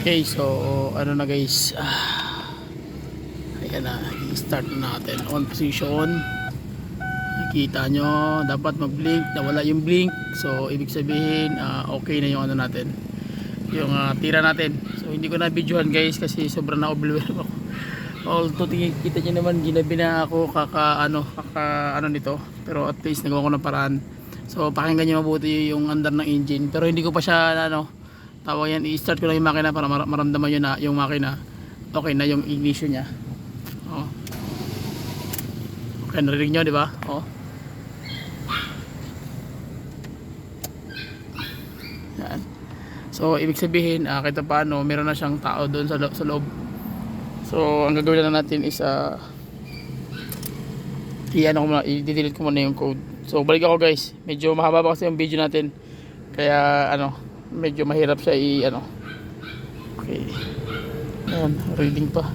Okay, so ano na guys, ayan na, i-start na natin. On position, nakita nyo dapat mag-blink, nawala yung blink, so ibig sabihin okay na yung ano natin, yung tira natin. So hindi ko na videohan guys kasi sobrang na-overwhelm ako. Although kita nyo naman ginabi na ako kaka ano nito, pero at least nagawa ko ng paraan. So pakinggan nyo mabuti yung andar ng engine, pero hindi ko pa siya tawag yan, i-start ko lang yung makina para maramdaman nyo na yung makina okay na yung ignition nya. Okay, narinig nyo diba? Yan. So ibig sabihin kahit paano meron na siyang tao doon sa loob. So ang gagawin na natin is i-delete ko muna yung code. So balik ako guys, medyo mahaba pa kasi yung video natin, kaya medyo mahirap siya okay. Ayan, reading pa.